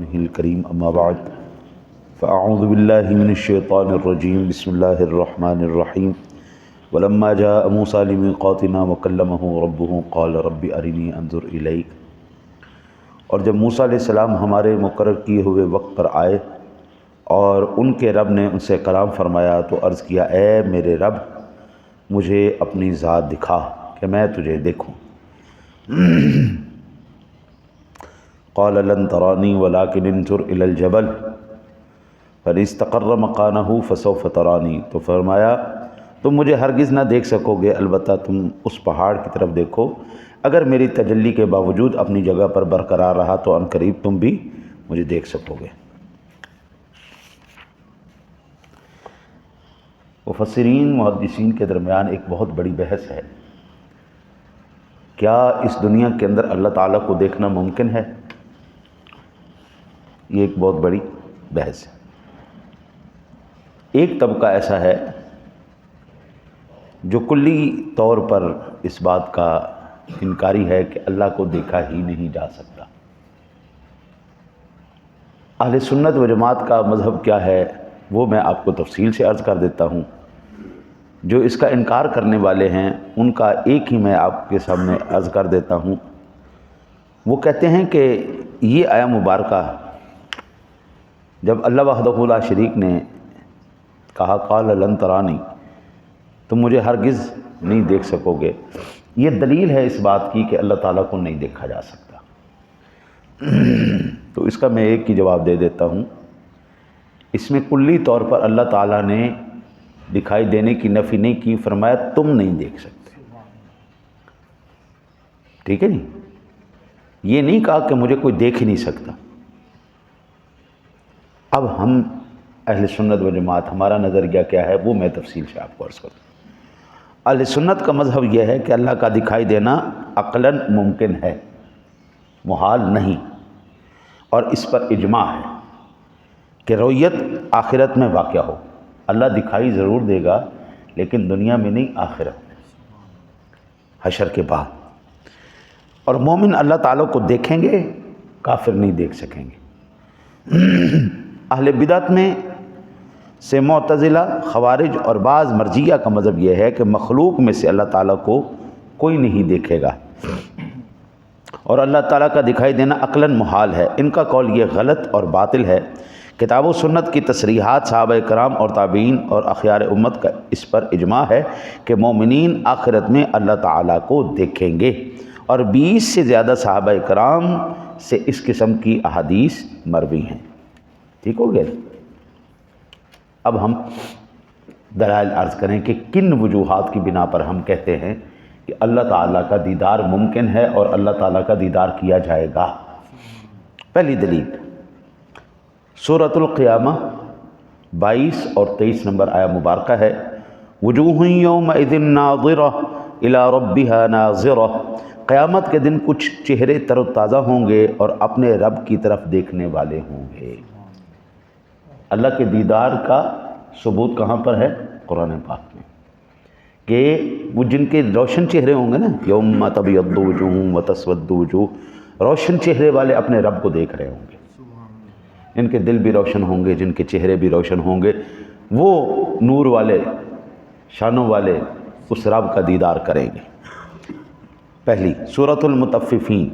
وجهه الكريم أما بعد فأعوذ بالله من الشيطان الرجيم بسم الله الرحمن الرحيم ولما جاء موسى لميقاتنا وكلمه ربه قال رب أرني أنظر إليك۔ اور جب موسیٰ علیہ السلام ہمارے مقرر کیے ہوئے وقت پر آئے اور ان کے رب نے ان سے کلام فرمایا تو عرض کیا اے میرے رب مجھے اپنی ذات دکھا کہ میں تجھے دیکھوں۔ قال لن ترانی ولكن انظر الى الجبل فإن استقر مكانه فسوف ترانی، تو فرمایا تم مجھے ہرگز نہ دیکھ سکو گے، البتہ تم اس پہاڑ کی طرف دیکھو، اگر میری تجلی کے باوجود اپنی جگہ پر برقرار رہا تو ان قریب تم بھی مجھے دیکھ سکو گے۔ مفسرین محدثین کے درمیان ایک بہت بڑی بحث ہے، کیا اس دنیا کے اندر اللہ تعالیٰ کو دیکھنا ممکن ہے؟ یہ ایک بہت بڑی بحث ہے۔ ایک طبقہ ایسا ہے جو کلی طور پر اس بات کا انکاری ہے کہ اللہ کو دیکھا ہی نہیں جا سکتا۔ اہل سنت و جماعت کا مذہب کیا ہے وہ میں آپ کو تفصیل سے عرض کر دیتا ہوں۔ جو اس کا انکار کرنے والے ہیں ان کا ایک ہی میں آپ کے سامنے عرض کر دیتا ہوں۔ وہ کہتے ہیں کہ یہ آیہ مبارکہ جب اللہ وحدہ لا شریک نے کہا قال لن ترانی، تم مجھے ہرگز نہیں دیکھ سکو گے، یہ دلیل ہے اس بات کی کہ اللہ تعالیٰ کو نہیں دیکھا جا سکتا۔ تو اس کا میں ایک ہی جواب دے دیتا ہوں، اس میں کلی طور پر اللہ تعالیٰ نے دکھائی دینے کی نفی نہیں کی، فرمایا تم نہیں دیکھ سکتے، ٹھیک ہے نہیں، یہ نہیں کہا کہ مجھے کوئی دیکھ ہی نہیں سکتا۔ اب ہم اہل سنت و جماعت ہمارا نظریہ کیا ہے وہ میں تفصیل سے آپ کو عرض کرتا ہوں۔ اہل سنت کا مذہب یہ ہے کہ اللہ کا دکھائی دینا عقلاً ممکن ہے، محال نہیں، اور اس پر اجماع ہے کہ رؤیت آخرت میں واقع ہو۔ اللہ دکھائی ضرور دے گا لیکن دنیا میں نہیں، آخرت میں، حشر کے بعد۔ اور مومن اللہ تعالیٰ کو دیکھیں گے، کافر نہیں دیکھ سکیں گے۔ اہل بدعت میں سے معتزلہ، خوارج اور بعض مرجئیہ کا مذہب یہ ہے کہ مخلوق میں سے اللہ تعالیٰ کو کوئی نہیں دیکھے گا اور اللہ تعالیٰ کا دکھائی دینا عقلاً محال ہے۔ ان کا قول یہ غلط اور باطل ہے۔ کتاب و سنت کی تصریحات، صحابہ کرام اور تابعین اور اخیار امت کا اس پر اجماع ہے کہ مومنین آخرت میں اللہ تعالیٰ کو دیکھیں گے، اور 20 سے زیادہ صحابہ کرام سے اس قسم کی احادیث مروی ہیں۔ ٹھیک ہو گیا؟ اب ہم دلائل عرض کریں کہ کن وجوہات کی بنا پر ہم کہتے ہیں کہ اللہ تعالیٰ کا دیدار ممکن ہے اور اللہ تعالیٰ کا دیدار کیا جائے گا۔ پہلی دلیل سورۃ القیامہ 22 اور 23 نمبر آیہ مبارکہ ہے، وجوہ یومئذ ناظرہ الی ربہا ناظرہ، قیامت کے دن کچھ چہرے تر و تازہ ہوں گے اور اپنے رب کی طرف دیکھنے والے ہوں گے۔ اللہ کے دیدار کا ثبوت کہاں پر ہے؟ قرآن پاک میں، کہ وہ جن کے روشن چہرے ہوں گے نا، یوم تبیض وجوہ وتسود وجوہ، روشن چہرے والے اپنے رب کو دیکھ رہے ہوں گے، جن کے دل بھی روشن ہوں گے، جن کے چہرے بھی روشن ہوں گے، وہ نور والے، شانوں والے اس رب کا دیدار کریں گے۔ پہلی سورۃ المطففین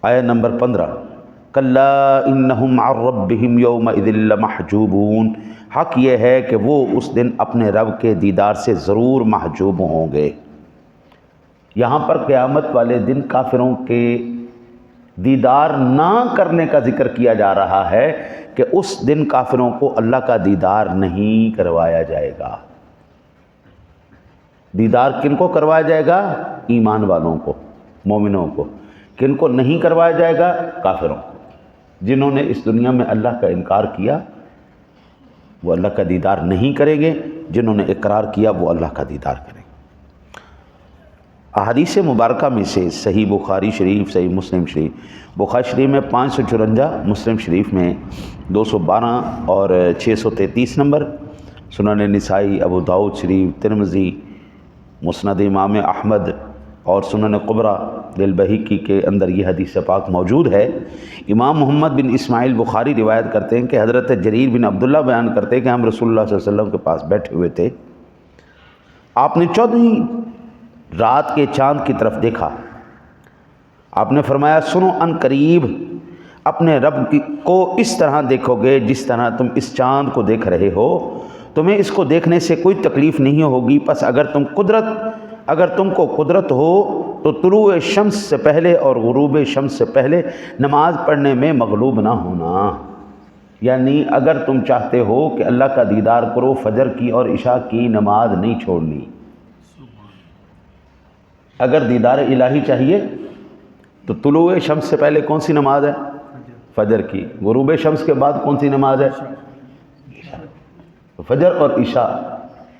آیہ نمبر 15، کلا انہم عن ربہم یومئذ لمحجوبون، حق یہ ہے کہ وہ اس دن اپنے رب کے دیدار سے ضرور محجوب ہوں گے۔ یہاں پر قیامت والے دن کافروں کے دیدار نہ کرنے کا ذکر کیا جا رہا ہے کہ اس دن کافروں کو اللہ کا دیدار نہیں کروایا جائے گا۔ دیدار کن کو کروایا جائے گا؟ ایمان والوں کو، مومنوں کو۔ کن کو نہیں کروایا جائے گا؟ کافروں کو۔ جنہوں نے اس دنیا میں اللہ کا انکار کیا وہ اللہ کا دیدار نہیں کریں گے، جنہوں نے اقرار کیا وہ اللہ کا دیدار کریں گے۔ احادیث مبارکہ میں سے صحیح بخاری شریف، صحیح مسلم شریف، بخاری شریف میں 554، مسلم شریف میں 212 اور 633 نمبر، سنن نسائی، ابو داؤد شریف، ترمذی، مسند امام احمد اور سنن قبرا للبہیقی کے اندر یہ حدیث پاک موجود ہے۔ امام محمد بن اسماعیل بخاری روایت کرتے ہیں کہ حضرت جریر بن عبداللہ بیان کرتے ہیں کہ ہم رسول اللہ صلی اللہ علیہ وسلم کے پاس بیٹھے ہوئے تھے، آپ نے 14ویں رات کے چاند کی طرف دیکھا، آپ نے فرمایا سنو ان قریب اپنے رب کو اس طرح دیکھو گے جس طرح تم اس چاند کو دیکھ رہے ہو، تمہیں اس کو دیکھنے سے کوئی تکلیف نہیں ہوگی، پس اگر تم کو قدرت ہو تو طلوع شمس سے پہلے اور غروب شمس سے پہلے نماز پڑھنے میں مغلوب نہ ہونا۔ یعنی اگر تم چاہتے ہو کہ اللہ کا دیدار کرو، فجر کی اور عشاء کی نماز نہیں چھوڑنی۔ اگر دیدار الہی چاہیے تو طلوع شمس سے پہلے کون سی نماز ہے؟ فجر کی۔ غروب شمس کے بعد کون سی نماز ہے؟ فجر اور عشاء۔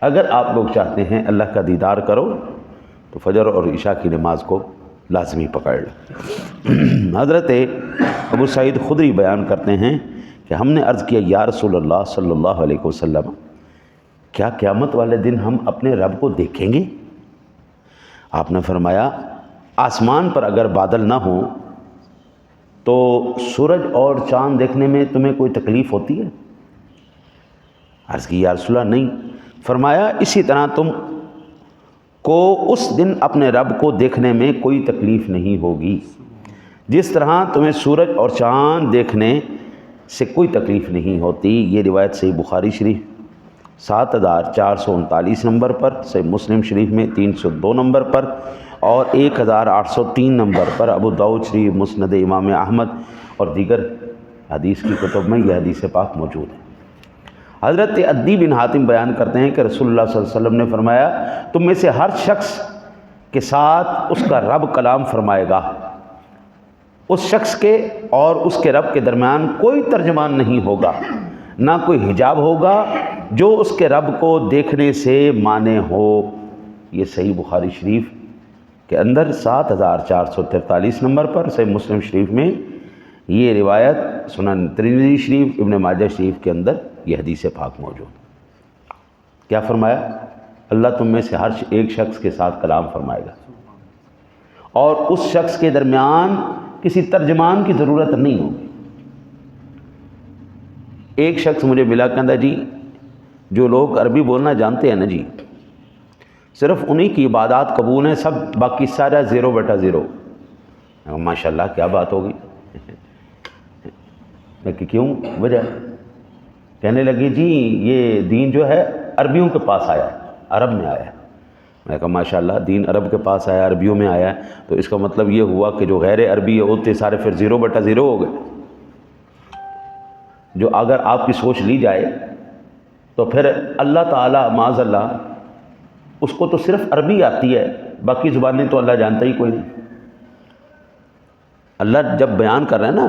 اگر آپ لوگ چاہتے ہیں اللہ کا دیدار کرو تو فجر اور عشاء کی نماز کو لازمی پکڑ لیں۔ حضرت ابو سعید خدری بیان کرتے ہیں کہ ہم نے عرض کیا یا رسول اللہ صلی اللہ علیہ وسلم، کیا قیامت والے دن ہم اپنے رب کو دیکھیں گے؟ آپ نے فرمایا آسمان پر اگر بادل نہ ہوں تو سورج اور چاند دیکھنے میں تمہیں کوئی تکلیف ہوتی ہے؟ عرض کی یا رسول اللہ نہیں۔ فرمایا اسی طرح تم کو اس دن اپنے رب کو دیکھنے میں کوئی تکلیف نہیں ہوگی جس طرح تمہیں سورج اور چاند دیکھنے سے کوئی تکلیف نہیں ہوتی۔ یہ روایت صحیح بخاری شریف 7439 نمبر پر، صحیح مسلم شریف میں 302 نمبر پر اور 1803 نمبر پر، ابو داؤد شریف، مسند امام احمد اور دیگر حدیث کی کتب میں یہ حدیث پاک موجود ہے۔ حضرت عدی بن حاتم بیان کرتے ہیں کہ رسول اللہ صلی اللہ علیہ وسلم نے فرمایا تم میں سے ہر شخص کے ساتھ اس کا رب کلام فرمائے گا، اس شخص کے اور اس کے رب کے درمیان کوئی ترجمان نہیں ہوگا، نہ کوئی حجاب ہوگا جو اس کے رب کو دیکھنے سے مانے ہو۔ یہ صحیح بخاری شریف کے اندر 7443 نمبر پر، صحیح مسلم شریف میں یہ روایت، سنن ترمذی شریف، ابن ماجہ شریف کے اندر یہ حدیث پاک موجود۔ کیا فرمایا؟ اللہ تم میں سے ہر ایک شخص کے ساتھ کلام فرمائے گا اور اس شخص کے درمیان کسی ترجمان کی ضرورت نہیں ہوگی۔ ایک شخص مجھے ملا، کہتا جی جو لوگ عربی بولنا جانتے ہیں نا جی، صرف انہی کی عبادات قبول ہیں، سب باقی سارا 0/0۔ ماشاءاللہ کیا بات ہوگی؟ میں کہ کیوں؟ وجہ کہنے لگی جی یہ دین جو ہے عربیوں کے پاس آیا ہے، عرب میں آیا ہے۔ میں کہا ماشاءاللہ دین عرب کے پاس آیا، عربیوں میں آیا ہے، تو اس کا مطلب یہ ہوا کہ جو غیر عربی ہوتے سارے پھر 0/0 ہو گئے۔ جو اگر آپ کی سوچ لی جائے تو پھر اللہ تعالیٰ معاذ اللہ اس کو تو صرف عربی آتی ہے، باقی زبانیں تو اللہ جانتا ہی کوئی نہیں۔ اللہ جب بیان کر رہے ہیں نا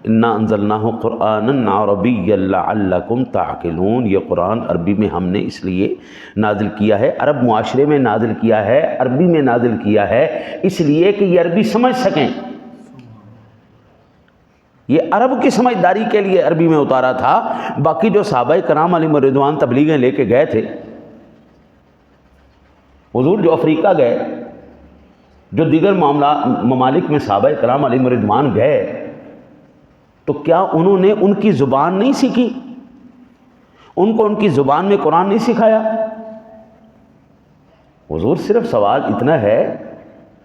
انا انزلناہ قرآنا عربیا لعلکم تعقلون، یہ قرآن عربی میں ہم نے اس لیے نازل کیا ہے، عرب معاشرے میں نازل کیا ہے، عربی میں نازل کیا ہے، اس لیے کہ یہ عربی سمجھ سکیں۔ یہ عرب کی سمجھداری کے لیے عربی میں اتارا تھا۔ باقی جو صحابہ کرام علیہم رضوان تبلیغیں لے کے گئے تھے، حضور جو افریقہ گئے، جو دیگر ممالک میں صحابہ کرام علیہم رضوان گئے، تو کیا انہوں نے ان کی زبان نہیں سیکھی؟ ان کو ان کی زبان میں قرآن نہیں سکھایا؟ حضور صرف سوال اتنا ہے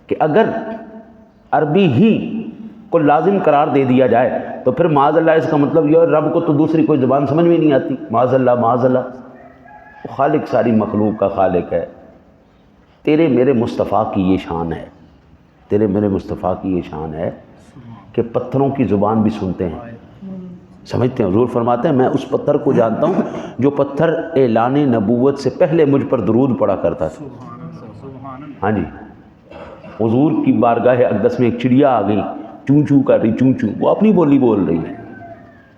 کہ اگر عربی ہی کو لازم قرار دے دیا جائے تو پھر معاذ اللہ اس کا مطلب یہ رب کو تو دوسری کوئی زبان سمجھ میں نہیں آتی۔ معاذ اللہ معاذ اللہ، وہ خالق ساری مخلوق کا خالق ہے۔ تیرے میرے مصطفیٰ کی یہ شان ہے، تیرے میرے مصطفیٰ کی یہ شان ہے کہ پتھروں کی زبان بھی سنتے ہیں، سمجھتے ہیں۔ حضور فرماتے ہیں میں اس پتھر کو جانتا ہوں جو پتھر اعلان نبوت سے پہلے مجھ پر درود پڑا کرتا تھا۔ ہاں جی، حضور کی بارگاہ اقدس میں ایک چڑیا آ گئی، چوں چوں کر رہی، چوں چوں، وہ اپنی بولی بول رہی ہے۔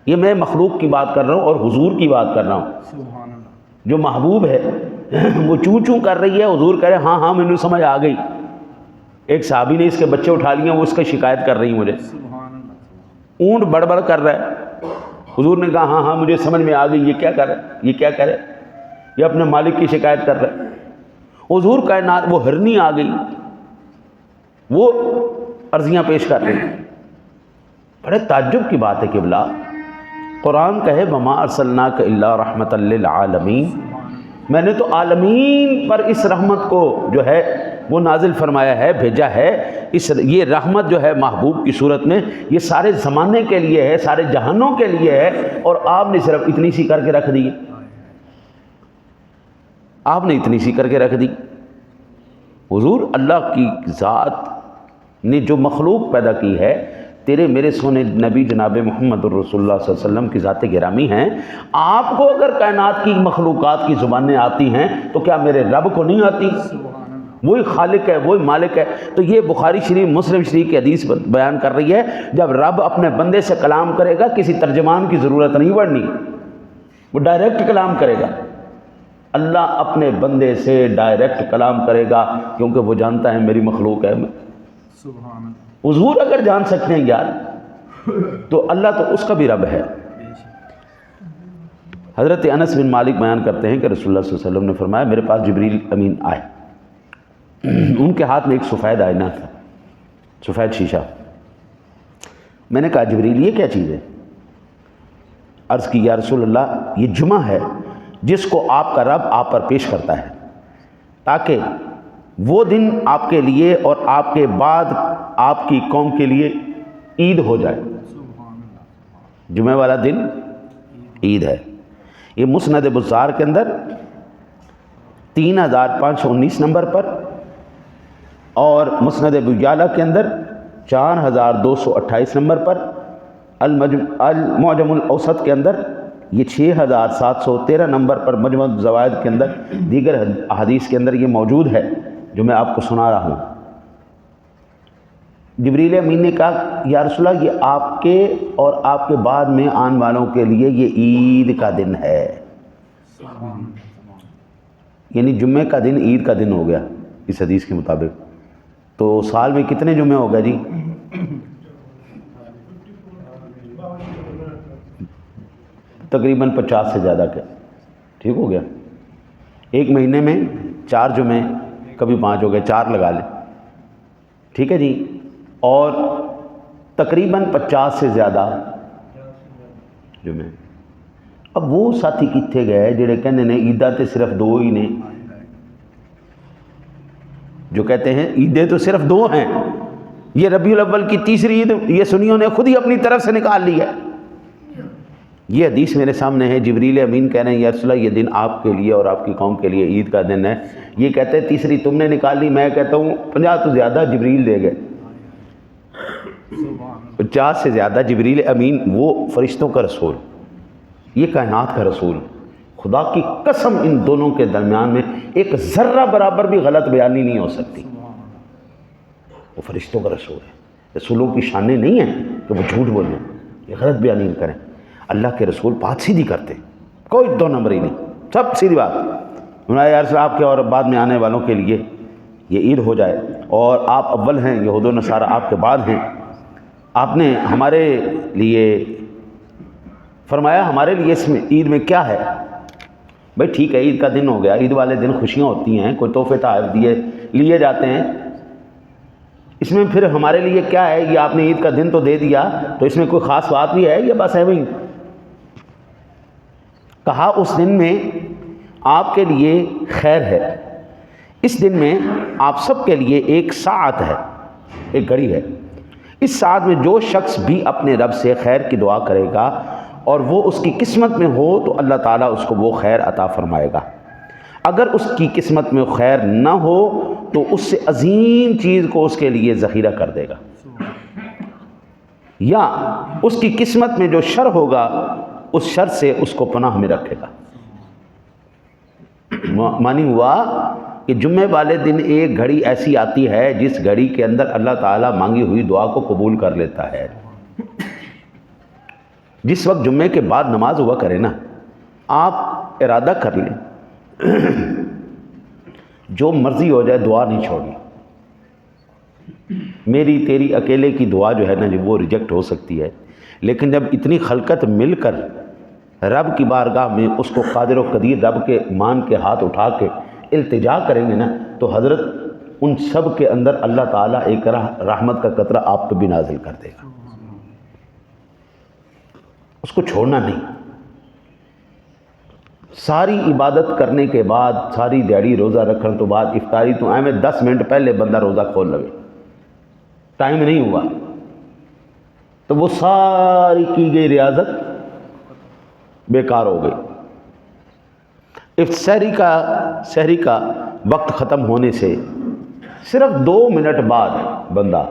یہ میں مخلوق کی بات کر رہا ہوں اور حضور کی بات کر رہا ہوں۔ جو محبوب ہے وہ چوں چوں کر رہی ہے، حضور کہہ رہے ہاں ہاں مجھے سمجھ آ گئی۔ ایک صحابی نے اس کے بچے اٹھا لیے، وہ اس کا شکایت کر رہی مجھے، اونٹ بڑبڑ کر رہا ہے۔ حضور نے کہا ہاں ہاں مجھے سمجھ میں آ گئی، یہ کیا کر رہا ہے، یہ کیا کرے، یہ اپنے مالک کی شکایت کر رہا ہے۔ حضور کائنات وہ ہرنی آ گئی، وہ عرضیاں پیش کر رہے ہیں۔ بڑے تعجب کی بات ہے کہ بلا قرآن کہے وما ارسلناک الا رحمۃ للعالمین، میں نے تو عالمین پر اس رحمت کو جو ہے وہ نازل فرمایا ہے، بھیجا ہے۔ یہ رحمت جو ہے محبوب کی صورت میں یہ سارے زمانے کے لیے ہے، سارے جہانوں کے لیے ہے، اور آپ نے صرف اتنی سی کر کے رکھ دی، آپ نے اتنی سی کر کے رکھ دی۔ حضور اللہ کی ذات نے جو مخلوق پیدا کی ہے، تیرے میرے سونے نبی جناب محمد الرسول اللہ صلی اللہ علیہ وسلم کی ذات گرامی ہیں، آپ کو اگر کائنات کی مخلوقات کی زبانیں آتی ہیں تو کیا میرے رب کو نہیں آتی؟ وہی خالق ہے، وہی مالک ہے۔ تو یہ بخاری شریف مسلم شریف کی حدیث بیان کر رہی ہے، جب رب اپنے بندے سے کلام کرے گا کسی ترجمان کی ضرورت نہیں پڑنی، وہ ڈائریکٹ کلام کرے گا۔ اللہ اپنے بندے سے ڈائریکٹ کلام کرے گا، کیونکہ وہ جانتا ہے میری مخلوق ہے۔ حضور اگر جان سکتے ہیں یار تو اللہ تو اس کا بھی رب ہے۔ حضرت انس بن مالک بیان کرتے ہیں کہ رسول اللہ صلی اللہ علیہ وسلم نے فرمایا میرے پاس جبریل امین آئے، ان کے ہاتھ میں ایک سفید آئینہ تھا، سفید شیشہ۔ میں نے کہا جبریل یہ کیا چیز ہے؟ عرض کی یا رسول اللہ یہ جمعہ ہے جس کو آپ کا رب آپ پر پیش کرتا ہے، تاکہ وہ دن آپ کے لیے اور آپ کے بعد آپ کی قوم کے لیے عید ہو جائے۔ جمعہ والا دن عید ہے۔ یہ مسند بزار کے اندر 3519 نمبر پر اور مسند ابو یعلا کے اندر 4228 نمبر پر، المعجم الاوسط کے اندر یہ 6713 نمبر پر، مجمع الزوائد کے اندر دیگر احادیث کے اندر یہ موجود ہے جو میں آپ کو سنا رہا ہوں۔ جبریل امین نے کہا یا رسول اللہ یہ آپ کے اور آپ کے بعد میں آن والوں کے لیے یہ عید کا دن ہے، یعنی جمعے کا دن عید کا دن ہو گیا اس حدیث کے مطابق۔ تو سال میں کتنے جمعے ہو گئے جی؟ تقریباً 50 سے زیادہ کے، ٹھیک ہو گیا۔ ایک مہینے میں 4 جمعے، کبھی 5 ہو گئے، 4 لگا لیں، ٹھیک ہے جی۔ اور تقریباً 50 سے زیادہ جمعے۔ اب وہ ساتھی کتنے گئے جڑے کہنے نے عیداں تے صرف 2 ہی نے، جو کہتے ہیں عیدیں تو صرف 2 ہیں، یہ ربیع الاول کی تیسری عید یہ سنیوں نے خود ہی اپنی طرف سے نکال لی ہے۔ یہ حدیث میرے سامنے ہے، جبریل امین کہہ رہے ہیں یا رسول اللہ یہ دن آپ کے لیے اور آپ کی قوم کے لیے عید کا دن ہے۔ یہ کہتے ہیں تیسری تم نے نکال لی، میں کہتا ہوں 50 تو زیادہ جبریل دے گئے، 50 سے زیادہ جبریل امین، وہ فرشتوں کا رسول، یہ کائنات کا رسول۔ خدا کی قسم ان دونوں کے درمیان میں ایک ذرہ برابر بھی غلط بیانی نہیں ہو سکتی۔ وہ فرشتوں کا رسول ہے، رسولوں کی شانیں نہیں ہیں کہ وہ جھوٹ بولیں، یہ غلط بیانی نہیں کریں۔ اللہ کے رسول بات سیدھی کرتے، کوئی 2 نمبری نہیں، سب سیدھی بات۔ انہوں یار سے آپ کے اور بعد میں آنے والوں کے لیے یہ عید ہو جائے، اور آپ اول ہیں، یہود و نصارہ آپ کے بعد ہیں۔ آپ نے ہمارے لیے فرمایا ہمارے لیے اس میں عید میں کیا ہے؟ بھائی ٹھیک ہے عید کا دن ہو گیا، عید والے دن خوشیاں ہوتی ہیں، کوئی تحفے تحائف لیے جاتے ہیں، اس میں پھر ہمارے لیے کیا ہے؟ یہ آپ نے عید کا دن تو دے دیا، تو اس میں کوئی خاص بات بھی ہے یا بس ہے وہی؟ کہا اس دن میں آپ کے لیے خیر ہے، اس دن میں آپ سب کے لیے ایک ساعت ہے، ایک گھڑی ہے، اس ساعت میں جو شخص بھی اپنے رب سے خیر کی دعا کرے گا اور وہ اس کی قسمت میں ہو تو اللہ تعالیٰ اس کو وہ خیر عطا فرمائے گا، اگر اس کی قسمت میں خیر نہ ہو تو اس سے عظیم چیز کو اس کے لیے ذخیرہ کر دے گا، یا اس کی قسمت میں جو شر ہوگا اس شر سے اس کو پناہ میں رکھے گا۔ معنی ہوا کہ جمعے والے دن ایک گھڑی ایسی آتی ہے جس گھڑی کے اندر اللہ تعالیٰ مانگی ہوئی دعا کو قبول کر لیتا ہے۔ جس وقت جمعے کے بعد نماز ہوا کرے نا، آپ ارادہ کر لیں جو مرضی ہو جائے دعا نہیں چھوڑنی۔ میری تیری اکیلے کی دعا جو ہے نا جب وہ ریجیکٹ ہو سکتی ہے، لیکن جب اتنی خلقت مل کر رب کی بارگاہ میں اس کو قادر و قدیر رب کے مان کے ہاتھ اٹھا کے التجا کریں گے نا، تو حضرت ان سب کے اندر اللہ تعالیٰ ایک رحمت کا قطرہ آپ پہ بھی نازل کر دے گا. اس کو چھوڑنا نہیں. ساری عبادت کرنے کے بعد، ساری دیہڑی روزہ رکھنے تو بعد افطاری تو میں 10 منٹ پہلے بندہ روزہ کھول لوے، ٹائم نہیں ہوا تو وہ ساری کی گئی ریاضت بیکار ہو گئی. سحری کا وقت ختم ہونے سے صرف 2 منٹ بعد بندہ،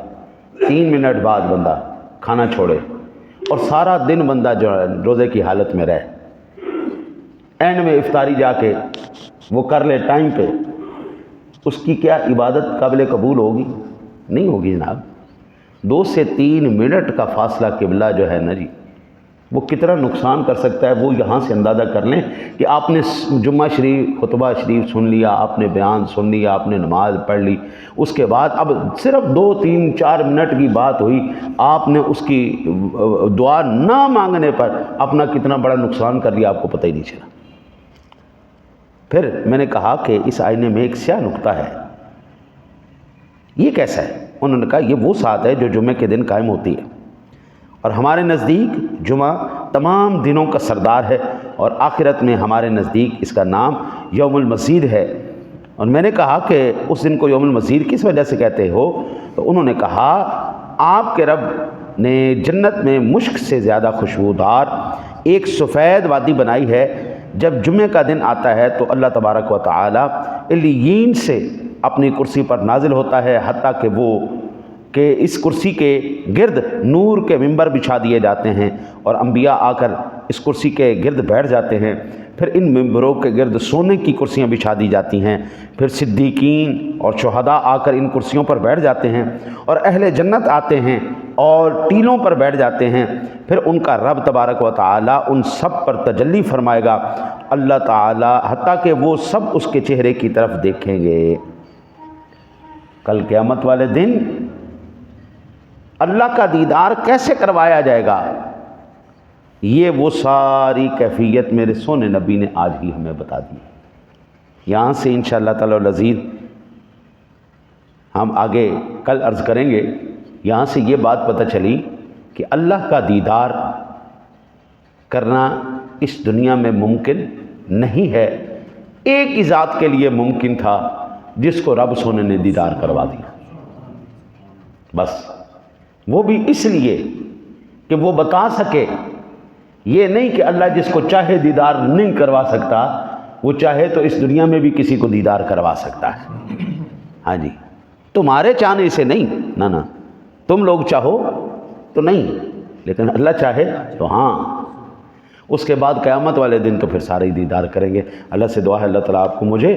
3 منٹ بعد بندہ کھانا چھوڑے اور سارا دن بندہ جو ہے روزے کی حالت میں رہے، اینڈ میں افطاری جا کے وہ کر لے ٹائم پہ، اس کی کیا عبادت قابل قبول ہوگی؟ نہیں ہوگی جناب. 2 سے 3 منٹ کا فاصلہ قبلہ جو ہے نا جی، وہ کتنا نقصان کر سکتا ہے. وہ یہاں سے اندازہ کر لیں کہ آپ نے جمعہ شریف خطبہ شریف سن لیا، آپ نے بیان سن لیا، آپ نے نماز پڑھ لی، اس کے بعد اب صرف 2 3 4 منٹ کی بات ہوئی، آپ نے اس کی دعا نہ مانگنے پر اپنا کتنا بڑا نقصان کر لیا، آپ کو پتہ ہی نہیں چلا. پھر میں نے کہا کہ اس آئینے میں ایک سیاہ نقطہ ہے. یہ کیسا ہے؟ انہوں نے کہا یہ وہ سات ہے جو جمعے کے دن قائم ہوتی ہے، اور ہمارے نزدیک جمعہ تمام دنوں کا سردار ہے، اور آخرت میں ہمارے نزدیک اس کا نام یوم المزید ہے. اور میں نے کہا کہ اس دن کو یوم المزید کس وجہ سے کہتے ہو؟ تو انہوں نے کہا آپ کے رب نے جنت میں مشک سے زیادہ خوشبودار ایک سفید وادی بنائی ہے. جب جمعہ کا دن آتا ہے تو اللہ تبارک و تعالی علیین سے اپنی کرسی پر نازل ہوتا ہے، حتیٰ کہ اس کرسی کے گرد نور کے ممبر بچھا دیے جاتے ہیں، اور انبیاء آ کر اس کرسی کے گرد بیٹھ جاتے ہیں. پھر ان ممبروں کے گرد سونے کی کرسیاں بچھا دی جاتی ہیں. پھر صدیقین اور شہداء آ کر ان کرسیوں پر بیٹھ جاتے ہیں، اور اہل جنت آتے ہیں اور ٹیلوں پر بیٹھ جاتے ہیں. پھر ان کا رب تبارک و تعالی ان سب پر تجلی فرمائے گا. اللہ تعالی حتیٰ کہ وہ سب اس کے چہرے کی طرف دیکھیں گے. کل قیامت والے دن اللہ کا دیدار کیسے کروایا جائے گا؟ یہ وہ ساری کیفیت میرے سونے نبی نے آج ہی ہمیں بتا دی. یہاں سے انشاءاللہ تعالی العزیز ہم آگے کل عرض کریں گے. یہاں سے یہ بات پتہ چلی کہ اللہ کا دیدار کرنا اس دنیا میں ممکن نہیں ہے. ایک ہی ذات کے لیے ممکن تھا جس کو رب سونے نے دیدار کروا دیا، بس. وہ بھی اس لیے کہ وہ بتا سکے. یہ نہیں کہ اللہ جس کو چاہے دیدار نہیں کروا سکتا، وہ چاہے تو اس دنیا میں بھی کسی کو دیدار کروا سکتا ہے. ہاں جی، تمہارے چاہنے سے نہیں، نہ تم لوگ چاہو تو نہیں، لیکن اللہ چاہے تو ہاں. اس کے بعد قیامت والے دن تو پھر سارے دیدار کریں گے. اللہ سے دعا ہے اللہ تعالیٰ آپ کو مجھے